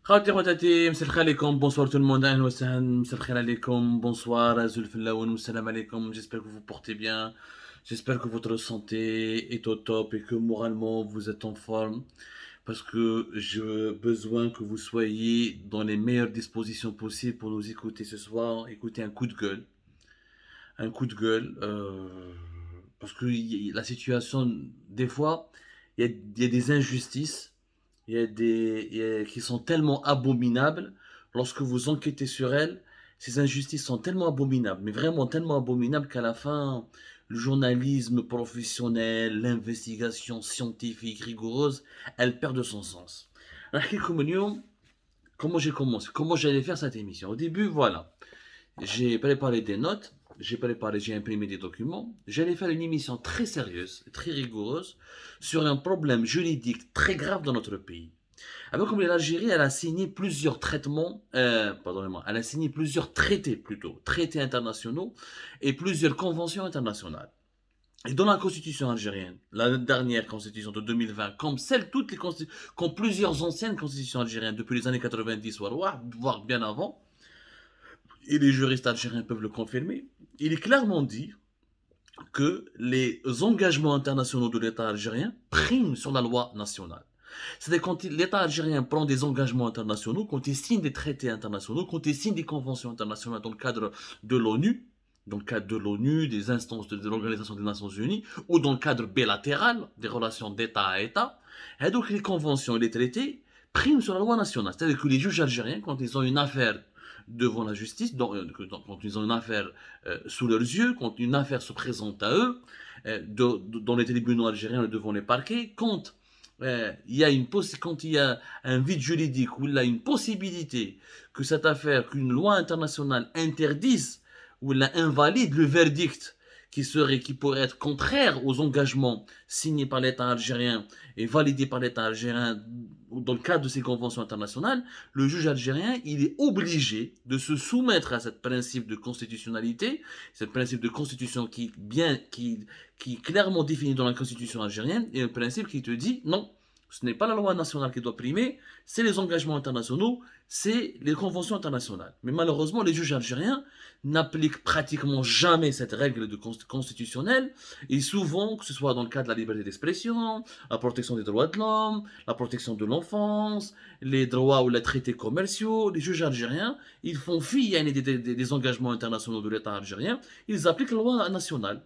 خواتي خواتاتي مساء الخير عليكم بونسوار tout le monde اهلا وسهلا مساء الخير عليكم bonsoir azul الفلاون والسلام عليكم j'espère que vous portez bien j'espère que votre santé est au top et que moralement vous êtes en forme parce que j'ai besoin que vous soyez dans les meilleures dispositions possibles pour nous écouter ce soir, écouter un coup de gueule, parce que la situation des fois il y a des injustices qui sont tellement abominables, lorsque vous enquêtez sur elles, ces injustices sont tellement abominables, mais vraiment tellement abominables qu'à la fin, le journalisme professionnel, l'investigation scientifique rigoureuse, elle perd de son sens. Alors, comment j'ai commencé, comment j'allais faire cette émission. Au début, voilà, j'ai préparé des notes, j'ai imprimé des documents. J'allais faire une émission très sérieuse, très rigoureuse, sur un problème juridique très grave dans notre pays. Avec comme l'Algérie, elle a signé plusieurs pardonnez-moi, elle a signé plusieurs traités plutôt, traités internationaux et plusieurs conventions internationales. Et dans la constitution algérienne, la dernière constitution de 2020, comme plusieurs anciennes constitutions algériennes depuis les années 90, voire bien avant, et les juristes algériens peuvent le confirmer, il est clairement dit que les engagements internationaux de l'État algérien priment sur la loi nationale. C'est-à-dire quand l'État algérien prend des engagements internationaux, quand il signe des traités internationaux, quand il signe des conventions internationales dans le cadre de l'ONU, des instances de l'Organisation des Nations Unies, ou dans le cadre bilatéral des relations d'État à État, et donc les conventions et les traités priment sur la loi nationale. C'est-à-dire que les juges algériens, quand ils ont une affaire devant la justice, quand ils ont une affaire sous leurs yeux, quand une affaire se présente à eux, dans les tribunaux algériens ou devant les parquets, quand quand il y a un vide juridique où il y a une possibilité que cette affaire, qu'une loi internationale interdise ou elle invalide le verdict qui pourrait être contraire aux engagements signés par l'État algérien et validés par l'État algérien dans le cadre de ces conventions internationales, le juge algérien, il est obligé de se soumettre à ce principe de constitutionnalité, ce principe de constitution qui est clairement défini dans la constitution algérienne, et un principe qui te dit non, ce n'est pas la loi nationale qui doit primer, c'est les engagements internationaux, c'est les conventions internationales. Mais malheureusement, les juges algériens n'appliquent pratiquement jamais cette règle constitutionnelle, et souvent, que ce soit dans le cas de la liberté d'expression, la protection des droits de l'homme, la protection de l'enfance, les droits ou les traités commerciaux, les juges algériens, ils font fi des engagements internationaux de l'État algérien, ils appliquent la loi nationale.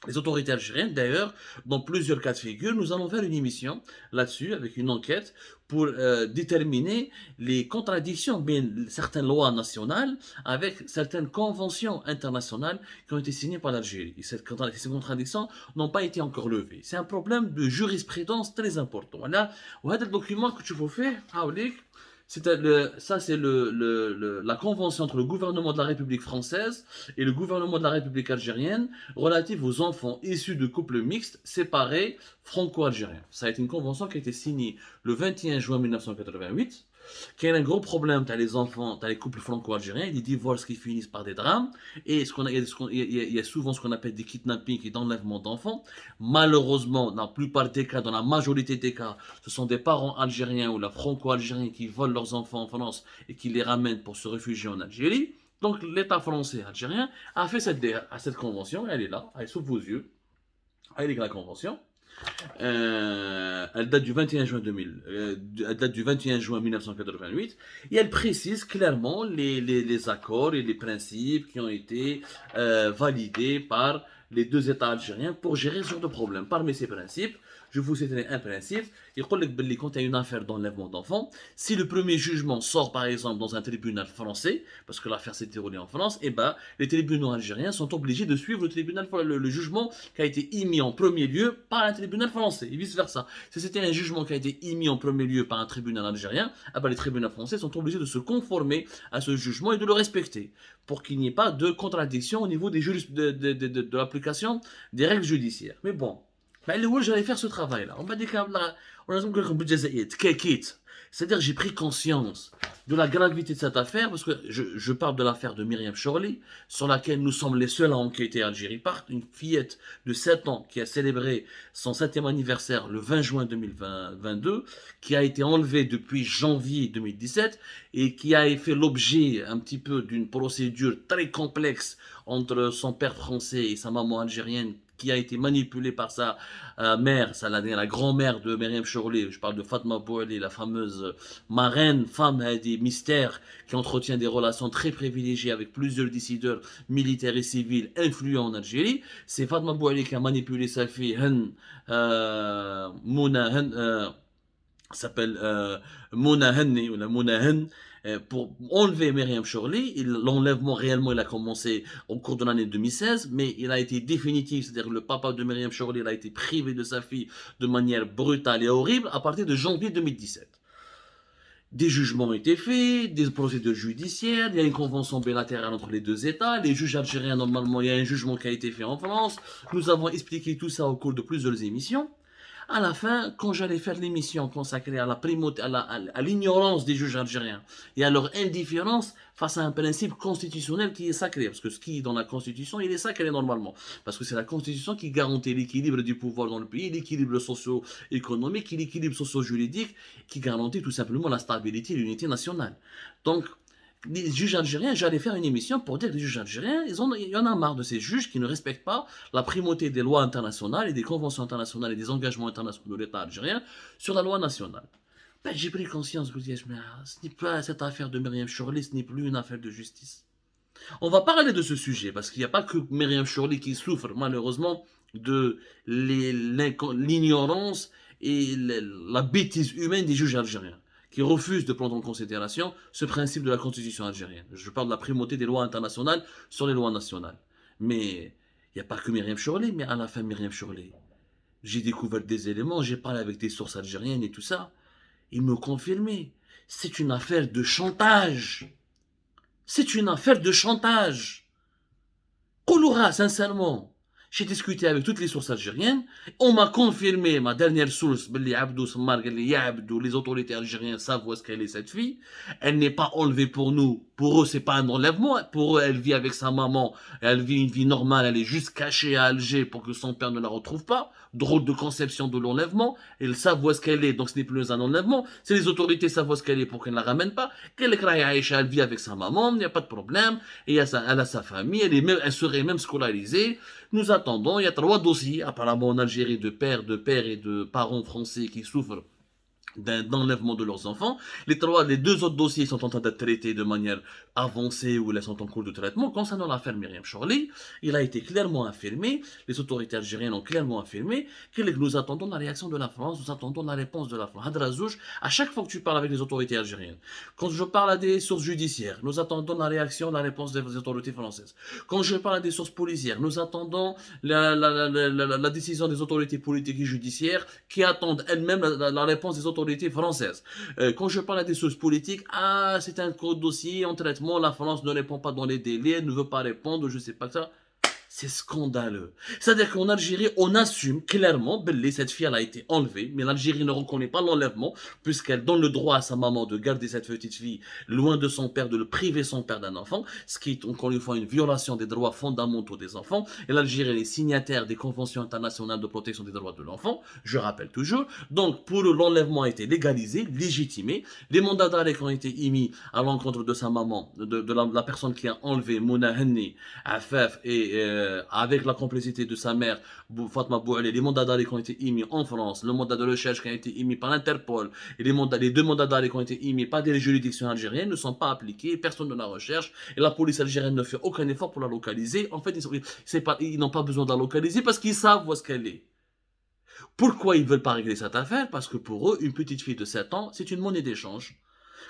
Les autorités algériennes, d'ailleurs, dans plusieurs cas de figure, nous allons faire une émission là-dessus, avec une enquête, pour déterminer les contradictions de certaines lois nationales avec certaines conventions internationales qui ont été signées par l'Algérie. Et ces contradictions n'ont pas été encore levées. C'est un problème de jurisprudence très important. Là, le document que tu veux faire, c'est la convention entre le gouvernement de la République française et le gouvernement de la République algérienne relative aux enfants issus de couples mixtes séparés franco-algériens. Ça a été une convention qui a été signée le 21 juin 1988, qui a un gros problème. Tu as les enfants, tu as les couples franco-algériens, des divorces qui finissent par des drames, et il y a souvent ce qu'on appelle des kidnappings et d'enlèvements d'enfants. Malheureusement, dans la plupart des cas, dans la majorité des cas, ce sont des parents algériens ou la franco-algériens qui volent leurs enfants en France et qui les ramènent pour se réfugier en Algérie. Donc l'État français algérien a fait cette convention, elle est là, elle est sous vos yeux, elle est la convention. Elle date du 21 juin 2000, elle date du 21 juin 1988 et elle précise clairement les accords et les principes qui ont été validés par les deux États algériens pour gérer ce genre de problème. Parmi ces principes, je vous citerai un principe. Il dit quand il y a une affaire d'enlèvement d'enfants, si le premier jugement sort par exemple dans un tribunal français, parce que l'affaire s'est déroulée en France, et ben les tribunaux algériens sont obligés de suivre le jugement qui a été émis en premier lieu par un tribunal français et vice versa. Si c'était un jugement qui a été émis en premier lieu par un tribunal algérien, eh ben les tribunaux français sont obligés de se conformer à ce jugement et de le respecter pour qu'il n'y ait pas de contradiction au niveau de l'application des règles judiciaires. Mais bon, j'allais faire ce travail-là. On m'a dit c'est-à-dire j'ai pris conscience de la gravité de cette affaire, parce que je parle de l'affaire de Myriam Chorli, sur laquelle nous sommes les seuls à enquêter à Algérie Part, une fillette de 7 ans qui a célébré son 7e anniversaire le 20 juin 2022, qui a été enlevée depuis janvier 2017 et qui a fait l'objet un petit peu d'une procédure très complexe entre son père français et sa maman algérienne, qui a été manipulée par sa mère, la grand-mère de Myriam Chorli. Je parle de Fatma Bouali, la fameuse marraine, femme des mystères, qui entretient des relations très privilégiées avec plusieurs décideurs militaires et civils influents en Algérie. C'est Fatma Bouali qui a manipulé sa fille, Mouna, s'appelle Mouna Henni, ou la Mouna Hen, pour enlever Myriam Chorli. L'enlèvement réellement il a commencé au cours de l'année 2016, mais il a été définitif, c'est-à-dire que le papa de Myriam Chorli a été privé de sa fille de manière brutale et horrible à partir de janvier 2017. Des jugements ont été faits, des procédures judiciaires, il y a une convention bilatérale entre les deux États, les juges algériens, normalement, il y a un jugement qui a été fait en France. Nous avons expliqué tout ça au cours de plusieurs émissions. À la fin, quand j'allais faire l'émission consacrée à la primauté, à l'ignorance des juges algériens et à leur indifférence face à un principe constitutionnel qui est sacré, parce que ce qui est dans la Constitution, il est sacré normalement, parce que c'est la Constitution qui garantit l'équilibre du pouvoir dans le pays, l'équilibre socio-économique, l'équilibre socio-juridique, qui garantit tout simplement la stabilité et l'unité nationale. Donc, les juges algériens, j'allais faire une émission pour dire que les juges algériens, il y en a marre de ces juges qui ne respectent pas la primauté des lois internationales et des conventions internationales et des engagements internationaux de l'État algérien sur la loi nationale. Ben, j'ai pris conscience que ce n'est pas cette affaire de Myriam Chorli, ce n'est plus une affaire de justice. On va parler de ce sujet parce qu'il n'y a pas que Myriam Chorli qui souffre malheureusement de l'ignorance et la bêtise humaine des juges algériens, qui refusent de prendre en considération ce principe de la constitution algérienne. Je parle de la primauté des lois internationales sur les lois nationales. Mais il n'y a pas que Myriam Chorli, mais à la fin Myriam Chorli, j'ai découvert des éléments, j'ai parlé avec des sources algériennes et tout ça. Ils me confirmaient. C'est une affaire de chantage. C'est une affaire de chantage. Kouloura, sincèrement. J'ai discuté avec toutes les sources algériennes. On m'a confirmé, ma dernière source, les autorités algériennes savent où est-ce qu'elle est cette fille. Elle n'est pas enlevée pour nous. Pour eux, c'est pas un enlèvement. Pour eux, elle vit avec sa maman. Elle vit une vie normale. Elle est juste cachée à Alger pour que son père ne la retrouve pas. Drôle de conception de l'enlèvement. Ils savent où est-ce qu'elle est, donc ce n'est plus un enlèvement. Si les autorités savent où est-ce qu'elle est pour qu'elles ne la ramènent pas, qu'elle vit avec sa maman, il n'y a pas de problème. Et elle a sa famille, elle serait même scolarisée. Nous attendons, il y a 3 dossiers apparemment en Algérie de pères et de parents français qui souffrent d'enlèvement de leurs enfants. Les 2 autres dossiers sont en train d'être traités de manière avancée ou ils sont en cours de traitement. Concernant l'affaire Myriam Chorli, il a été clairement affirmé, les autorités algériennes ont clairement affirmé que nous attendons la réaction de la France, nous attendons la réponse de la France. Hadrazouj, à chaque fois que tu parles avec les autorités algériennes, quand je parle à des sources judiciaires, nous attendons la réaction, la réponse des autorités françaises. Quand je parle à des sources policières, nous attendons la décision des autorités politiques et judiciaires qui attendent elles-mêmes la réponse des autorités françaises. Quand je parle à des sources politiques, c'est un dossier en traitement, la France ne répond pas dans les délais, ne veut pas répondre, je sais pas ça. C'est scandaleux. C'est-à-dire qu'en Algérie, on assume clairement, cette fille, elle a été enlevée, mais l'Algérie ne reconnaît pas l'enlèvement, puisqu'elle donne le droit à sa maman de garder cette petite fille loin de son père, de le priver son père d'un enfant, ce qui est encore une fois une violation des droits fondamentaux des enfants. Et l'Algérie est signataire des conventions internationales de protection des droits de l'enfant, je rappelle toujours. Donc, pour eux, l'enlèvement a été légalisé, légitimé. Les mandats d'arrêt qui ont été émis à l'encontre de sa maman, de la personne qui a enlevé Mouna Henni, Afaf et avec la complicité de sa mère, Fatma Bouali, les mandats d'arrêt qui ont été émis en France, le mandat de recherche qui a été émis par l'Interpol, et les 2 mandats d'arrêt qui ont été émis par des juridictions algériennes ne sont pas appliqués, personne ne la recherche, et la police algérienne ne fait aucun effort pour la localiser. En fait, ils n'ont pas besoin de la localiser parce qu'ils savent où est-ce qu'elle est. Pourquoi ils ne veulent pas régler cette affaire? Parce que pour eux, une petite fille de 7 ans, c'est une monnaie d'échange.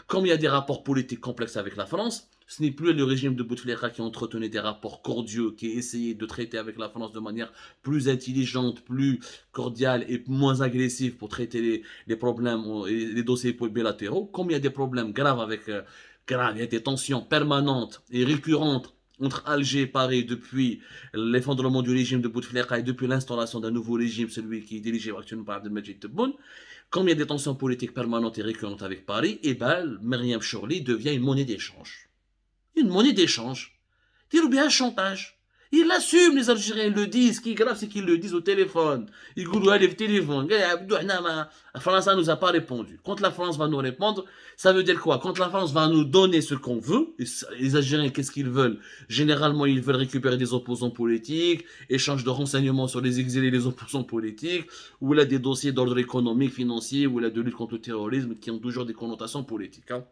Comme il y a des rapports politiques complexes avec la France, ce n'est plus le régime de Bouteflika qui entretenait des rapports cordiaux, qui essayait de traiter avec la France de manière plus intelligente, plus cordiale et moins agressive pour traiter les problèmes et les dossiers bilatéraux. Comme il y a des problèmes graves il y a des tensions permanentes et récurrentes entre Alger et Paris depuis l'effondrement du régime de Bouteflika et depuis l'installation d'un nouveau régime, celui qui est dirigé actuellement par Abdelmajid Tebboune. Comme il y a des tensions politiques permanentes et récurrentes avec Paris, et ben, Myriam Chorli devient une monnaie d'échange. Une monnaie d'échange. Il bien un chantage. Ils l'assument, les Algériens le disent. Ce qui est grave, c'est qu'ils le disent au téléphone. Ils disent, allez, téléphone. La France ne nous a pas répondu. Quand la France va nous répondre, ça veut dire quoi? Quand la France va nous donner ce qu'on veut, les Algériens, qu'est-ce qu'ils veulent? Généralement, ils veulent récupérer des opposants politiques, échange de renseignements sur les exilés et les opposants politiques, ou là des dossiers d'ordre économique, financier, ou là de lutte contre le terrorisme, qui ont toujours des connotations politiques. Hein.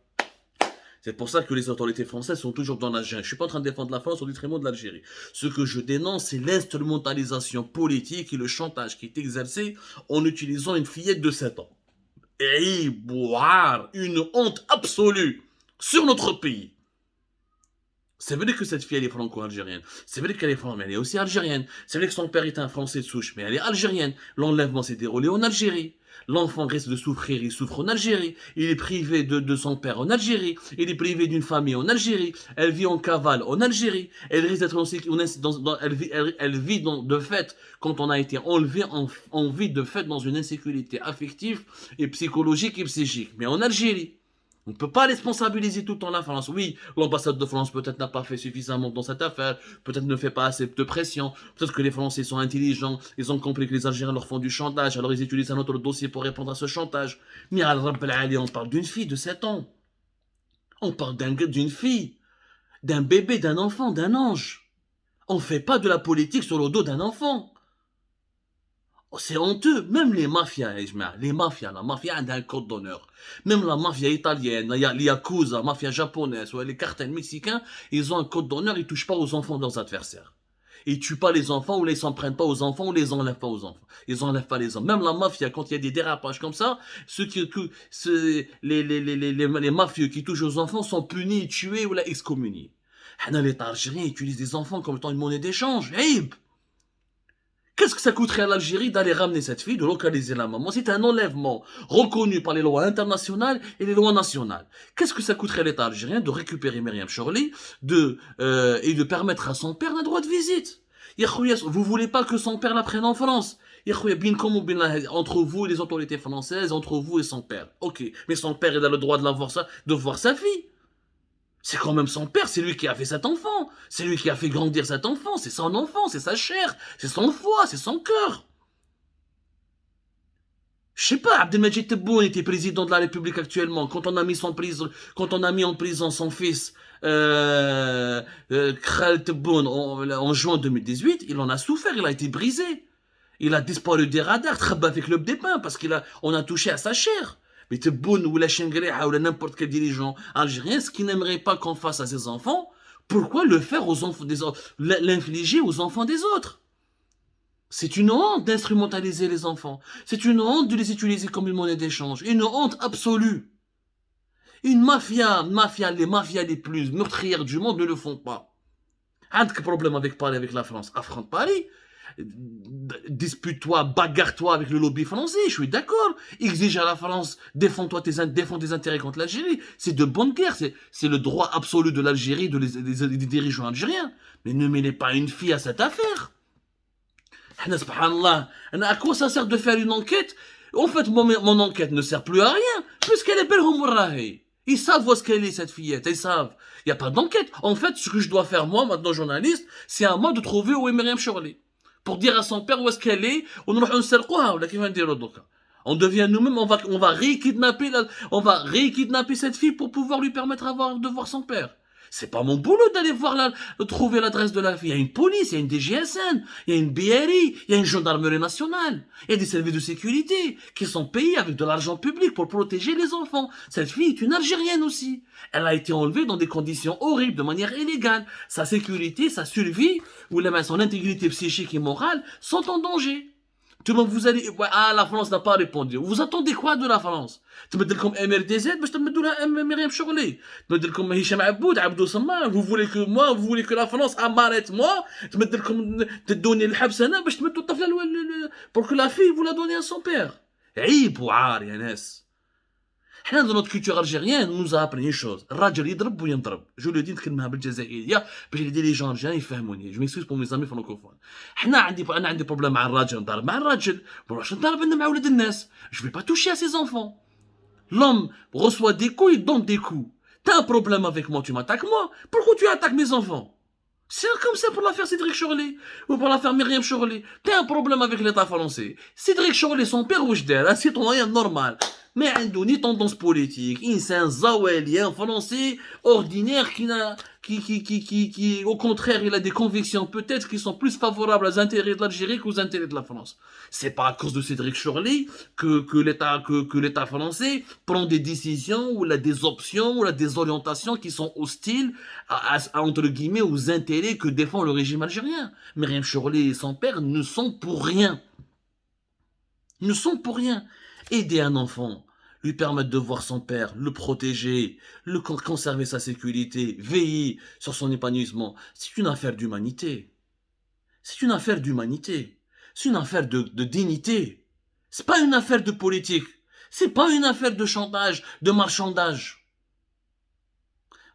C'est pour ça que les autorités françaises sont toujours dans la jungle. Je ne suis pas en train de défendre la France au détriment de l'Algérie. Ce que je dénonce, c'est l'instrumentalisation politique et le chantage qui est exercé en utilisant une fillette de 7 ans. Et boire une honte absolue sur notre pays. C'est vrai que cette fille, elle est franco-algérienne. C'est vrai qu'elle est française, mais elle est aussi algérienne. C'est vrai que son père est un Français de souche, mais elle est algérienne. L'enlèvement s'est déroulé en Algérie. L'enfant risque de souffrir, il souffre en Algérie. Il est privé de son père en Algérie. Il est privé d'une famille en Algérie. Elle vit en cavale en Algérie. Elle risque d'être elle vit de fait, quand on a été enlevé, on vit de fait dans une insécurité affective et psychologique et psychique. Mais en Algérie. On ne peut pas responsabiliser tout le temps la France. Oui, l'ambassade de France peut-être n'a pas fait suffisamment dans cette affaire, peut-être ne fait pas assez de pression, peut-être que les Français sont intelligents, ils ont compris que les Algériens leur font du chantage, alors ils utilisent un autre dossier pour répondre à ce chantage. Mais on parle d'une fille de 7 ans. On parle d'une fille, d'un bébé, d'un enfant, d'un ange. On ne fait pas de la politique sur le dos d'un enfant. C'est honteux, même les mafias, la mafia a un code d'honneur. Même la mafia italienne, les Yakuza, la mafia japonaise, ou les cartels mexicains, ils ont un code d'honneur, ils touchent pas aux enfants de leurs adversaires. Ils tuent pas les enfants, ou ils s'en prennent pas aux enfants, ou les enlèvent pas aux enfants. Ils enlèvent pas les enfants. Même la mafia, quand il y a des dérapages comme ça, les mafieux qui touchent aux enfants sont punis, tués ou excommuniés. Les Algériens utilisent des enfants comme étant une monnaie d'échange. Aïb! Qu'est-ce que ça coûterait à l'Algérie d'aller ramener cette fille, de localiser la maman? C'est un enlèvement reconnu par les lois internationales et les lois nationales. Qu'est-ce que ça coûterait à l'État algérien de récupérer Myriam Chorli et de permettre à son père un droit de visite? Vous voulez pas que son père la prenne en France? Entre vous et les autorités françaises, entre vous et son père. Ok, mais son père, il a le droit de voir sa fille. C'est quand même son père, c'est lui qui a fait cet enfant. C'est lui qui a fait grandir cet enfant. C'est son enfant, c'est sa chair, c'est son foie, c'est son cœur. Je sais pas, Abdelmajid Tebboune était président de la République actuellement. Quand on a mis en prison son fils, Khaled Tebboune, en juin 2018, il en a souffert, il a été brisé. Il a disparu des radars, avec le dépin, parce on a touché à sa chair. Mais Tebboune ou la Shengriha ou n'importe quel dirigeant algérien, ce qui n'aimerait pas qu'on fasse à ses enfants, pourquoi le faire aux enfants des autres, l'infliger aux enfants des autres? C'est une honte d'instrumentaliser les enfants. C'est une honte de les utiliser comme une monnaie d'échange. Une honte absolue. Une les mafias les plus meurtrières du monde ne le font pas. Un problème avec Paris, avec la France. Affronte Paris. Dispute-toi, bagarre-toi avec le lobby français, je suis d'accord. Exige à la France, défends tes intérêts contre l'Algérie. C'est de bonne guerre, c'est le droit absolu de l'Algérie, des dirigeants algériens. Mais ne mêlez pas une fille à cette affaire. À quoi ça sert de faire une enquête? En fait, mon enquête ne sert plus à rien, puisqu'elle est belle Homourahi. Ils savent où est-ce qu'elle est, cette fillette, ils savent. Il n'y a pas d'enquête. En fait, ce que je dois faire, moi, maintenant journaliste, c'est à moi de trouver où est Myriam Chorli. Pour dire à son père où est-ce qu'elle est, on devient nous-mêmes, on va rékidnapper cette fille pour pouvoir lui permettre de voir son père. C'est pas mon boulot d'aller trouver l'adresse de la fille. Il y a une police, il y a une DGSN, il y a une BRI, il y a une gendarmerie nationale. Il y a des services de sécurité qui sont payés avec de l'argent public pour protéger les enfants. Cette fille est une Algérienne aussi. Elle a été enlevée dans des conditions horribles, de manière illégale. Sa sécurité, sa survie, ou même son intégrité psychique et morale sont en danger. Tout le monde vous allez, la France n'a pas répondu. Vous attendez quoi de la France? تبدل لكم MRDZ باش تمدوا لها مريم شغلي. تبدل لكم هشام عبود عبدو صمام. Vous voulez que la France arrête moi. تبدل لكم تدوني الحبس انا باش تمدوا الطفله pour que la fille vous la donnez à son père. عيب وعار يا ناس. Dans notre culture algérienne, on nous a appris une chose. Rajal yidrib ou yindrab. Je le dis كلمة بالجزائرية باش يدير les gens algériens يفهموني. Je m'excuse pour mes amis francophones. أنا عندي problème مع الراجل نضرب مع الراجل. بروحش نضرب أنا مع ولاد الناس. Je vais pas toucher à ses enfants. L'homme reçoit des coups, il donne des coups. T'as un problème avec moi, tu m'attaques moi. Pourquoi tu attaques mes enfants? C'est comme ça pour l'affaire Cédric Chorley ou pour l'affaire Myriam Chorley. T'as un problème avec l'État français. Cédric Chorley, son père Oujdel, un citoyen normal. Mais عنده ni tendance politique, c'est un zawalien français ordinaire qui, au contraire, il a des convictions peut-être qui sont plus favorables aux intérêts de l'Algérie qu'aux intérêts de la France. C'est pas à cause de Cédric Chorley que l'État français prend des décisions ou des options ou des orientations qui sont hostiles entre guillemets aux intérêts que défend le régime algérien. Myriam Chorley et son père ne sont pour rien. Ne sont pour rien. Aider un enfant, lui permettre de voir son père, le protéger, conserver sa sécurité, veiller sur son épanouissement, c'est une affaire d'humanité. C'est une affaire d'humanité. C'est une affaire de dignité. C'est pas une affaire de politique. C'est pas une affaire de chantage, de marchandage.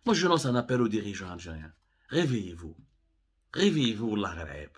Moi, je lance un appel aux dirigeants algériens. Réveillez-vous. Réveillez-vous, Allah Gharib.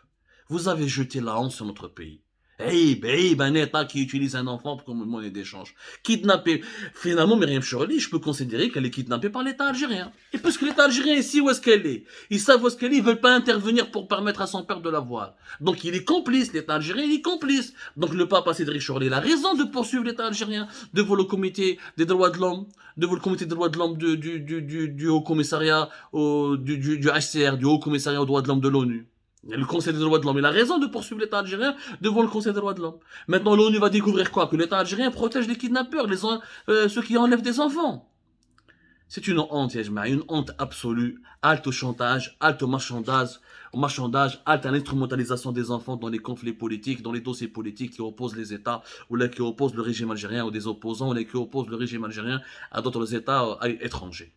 Vous avez jeté la honte sur notre pays. Un État qui utilise un enfant comme monnaie d'échange. Kidnappé. Finalement, Myriam Chorley, je peux considérer qu'elle est kidnappée par l'État algérien. Et puisque l'État algérien ici, où est-ce qu'elle est? Ils savent où est-ce qu'elle est, ils veulent pas intervenir pour permettre à son père de la voir. Donc il est complice, l'État algérien, il est complice. Donc le pape Cédric Chorley, il a raison de poursuivre l'État algérien devant le comité des droits de l'homme, devant le comité des droits de l'homme du Haut Commissariat, du HCR, du Haut Commissariat aux droits de l'homme de l'ONU. Le Conseil des droits de l'homme, il a raison de poursuivre l'État algérien devant le Conseil des droits de l'homme. Maintenant, l'ONU va découvrir quoi? Que l'État algérien protège les kidnappeurs, ceux qui enlèvent des enfants. C'est une honte, Yajma, une honte absolue. Halte au chantage, halte au marchandage, halte à l'instrumentalisation des enfants dans les conflits politiques, dans les dossiers politiques qui opposent les États, ou qui opposent le régime algérien, ou des opposants, ou qui opposent le régime algérien à d'autres États étrangers.